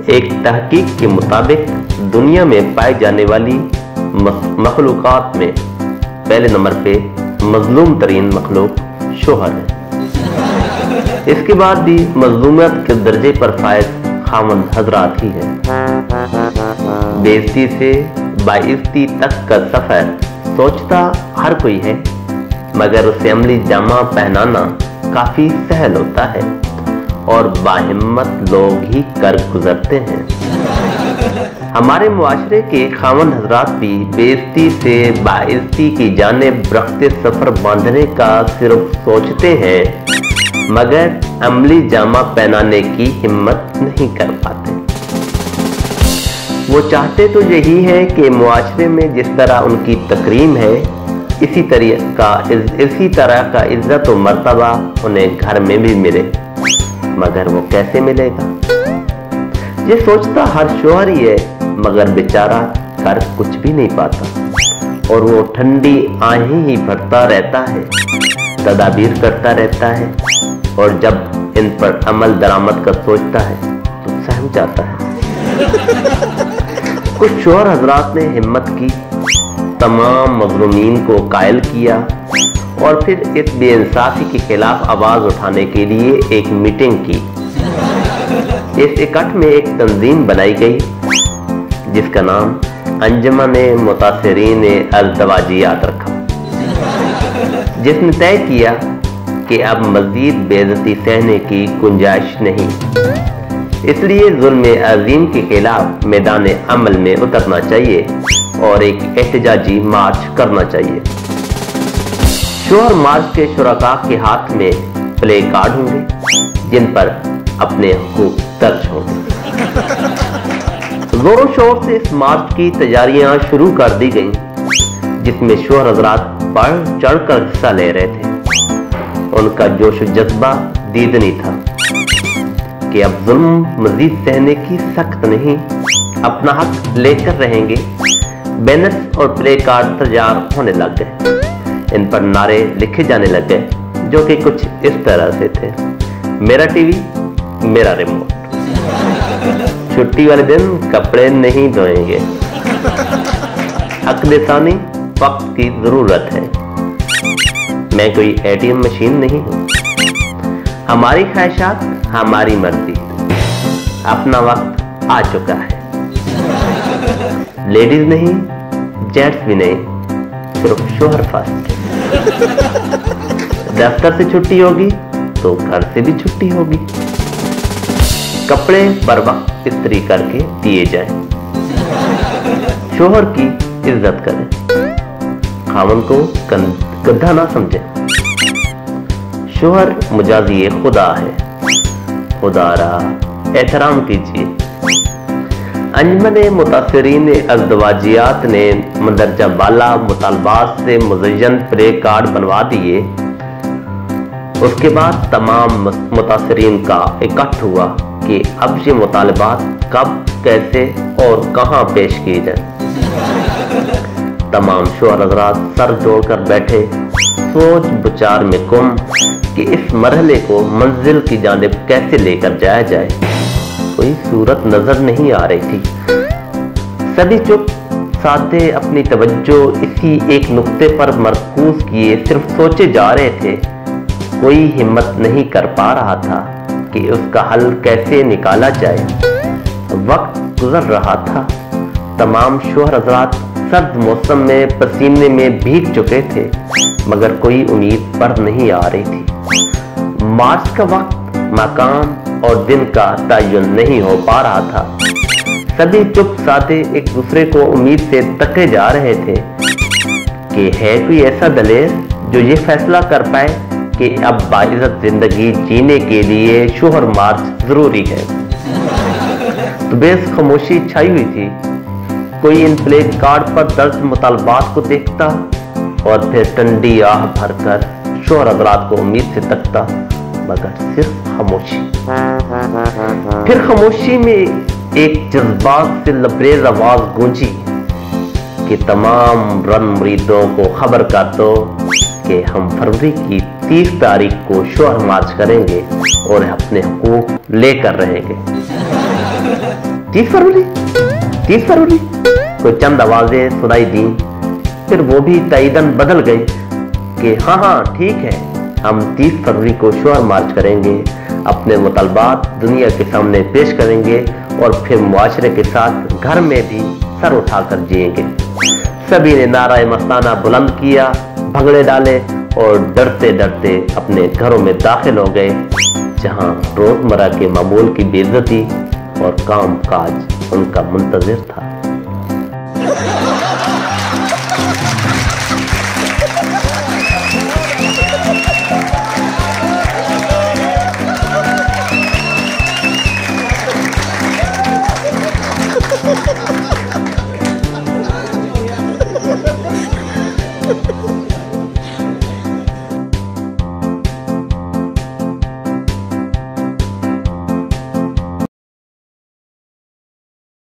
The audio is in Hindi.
एक तहकीक के मुताबिक दुनिया में पाई जाने वाली मखलूकात में पहले नंबर पे मजलूम तरीन मखलूक शोहर है। इसके बाद भी मजलूमियत के दर्जे पर फायद खामन हजरात ही है। बेइज्जती से बाइज्जती तक का सफर सोचता हर कोई है, मगर उसे अमली जामा पहनाना काफी सहल होता है और बाहिम्मत लोग ही कर गुजरते हैं। हमारे मुआशरे के खामन हजरात भी बेइज्जती से बाइज्जती की जानिब रखते सफर बांधने का सिर्फ सोचते हैं, मगर अमली जामा पहनाने की हिम्मत नहीं कर पाते। वो चाहते तो यही है कि मुआशरे में जिस तरह उनकी तकरीम है, इसी तरह का इज्जत और मर्तबा उन्हें घर में भी मिले, मगर वो कैसे मिलेगा? ये सोचता हर शोहर ही है, मगर बेचारा कर कुछ भी नहीं पाता और वो ठंडी आहें ही भरता रहता है, तदाबीर करता रहता है, और जब इन पर अमल दरामद का सोचता है तो सहम जाता है। कुछ शोहर हजरात ने हिम्मत की, तमाम मजलूमीन को कायल किया और फिर इस बेइंसाफी के खिलाफ आवाज उठाने के लिए एक मीटिंग की। इस इकट्ठ में एक तंजीम बनाई गई जिसका नाम अंजुमन मुतासिरीन अज़दवाजियात रखा, जिसने तय किया कि अब मजीद बेइज्जती सहने की गुंजाइश नहीं, इसलिए जुल्म अजीम के खिलाफ मैदान अमल में उतरना चाहिए और एक एहतजाजी मार्च करना चाहिए। शोहर मार्च के शुरका के हाथ में प्ले कार्ड होंगे जिन पर अपने हुकूक दर्ज होंगे। जोरों शोर से इस मार्च की तैयारियां शुरू कर दी गईं, जिसमें शोहर हजरात बढ़ चढ़कर हिस्सा ले रहे थे। उनका जोश जज्बा दीदनी था कि अब जुल्म मजीद सहने की सख्त नहीं, अपना हक लेकर रहेंगे। बैनर्स और प्ले कार्ड तैयार होने लग गए। इन पर नारे लिखे जाने लग गए, जो कि कुछ इस तरह से थे: मेरा टीवी, मेरा रिमोट, छुट्टी वाले दिन कपड़े नहीं धोएंगे, अकदेसानी वक्त की जरूरत है, मैं कोई एटीएम मशीन नहीं हूं, हमारी ख्वाहिशात हमारी मर्जी, अपना वक्त आ चुका है, लेडीज नहीं, जेंट्स भी नहीं, सिर्फ शोहर फर्स्ट। दफ्तर से छुट्टी होगी तो घर से भी छुट्टी होगी, कपड़े बर वक्त इस्त्री करके दिए जाएं, शोहर की इज्जत करें, खामन को गधा ना समझे, शोहर मुजाजी खुदा है, खुदारा एहतराम कीजिए। अंजुमन मुतासिरीन अज़दवाजियात ने मंदरजा बाला मुतालबात से मुज़य्यन प्ले कार्ड बनवा दिए। उसके बाद तमाम मुतासिरीन का इकट्ठ हुआ कि अब ये मुतालबात कब, कैसे और कहां पेश किए जाए। तमाम शोहर हज़रात सर जोड़कर बैठे, सोच विचार में गुम कि इस मरहले को मंजिल की जानिब कैसे लेकर जाया जाए। कोई सूरत नजर नहीं आ रही थी। सभी चुप साधे अपनी तवज्जो इसी एक नुक्ते पर मरकूज किए सिर्फ सोचे जा रहे थे। कोई हिम्मत नहीं कर पा रहा था कि उसका हल कैसे निकाला जाए। वक्त गुजर रहा था। तमाम शोहर हज़रात सर्द मौसम में पसीने में भीग चुके थे, मगर कोई उम्मीद पर नहीं आ रही थी। मार्च का वक्त, मकाम और दिन का तयन नहीं हो पा रहा था। सभी चुप साधे एक दूसरे को उम्मीद से तके जा रहे थे कि है कोई ऐसा दलेर जो ये फैसला कर पाए कि अब बाइज्जत जिंदगी जीने के लिए शोहर मार्च जरूरी है। तो बेस खामोशी छाई हुई थी। कोई इन प्ले कार्ड पर दर्ज मुतालबात को देखता और फिर ठंडी आह भरकर शोहर हज़रात को उम्मीद से तकता, मगर सिर्फ खामोशी। फिर खामोशी में एक जज्बात से लबरेज आवाज गूंजी कि तमाम रन मुरीदों को खबर कर दो कि हम फरवरी की 30 तारीख को शोहर मार्च करेंगे और अपने हुकूक लेकर रहेंगे। 30 फरवरी 30 फरवरी, कोई चंद आवाजें सुनाई दी, फिर वो भी तईदन बदल गई कि हाँ ठीक है, हम 30 फरवरी को श्योर मार्च करेंगे, अपने मुतालबात दुनिया के सामने पेश करेंगे और फिर मुआशरे के साथ घर में भी सर उठाकर जिएंगे। सभी ने नारा मस्ताना बुलंद किया, भंगड़े डाले और डरते डरते अपने घरों में दाखिल हो गए, जहां रोजमर्रा के मामूल की बेइज्जती और काम काज उनका मुंतजिर था।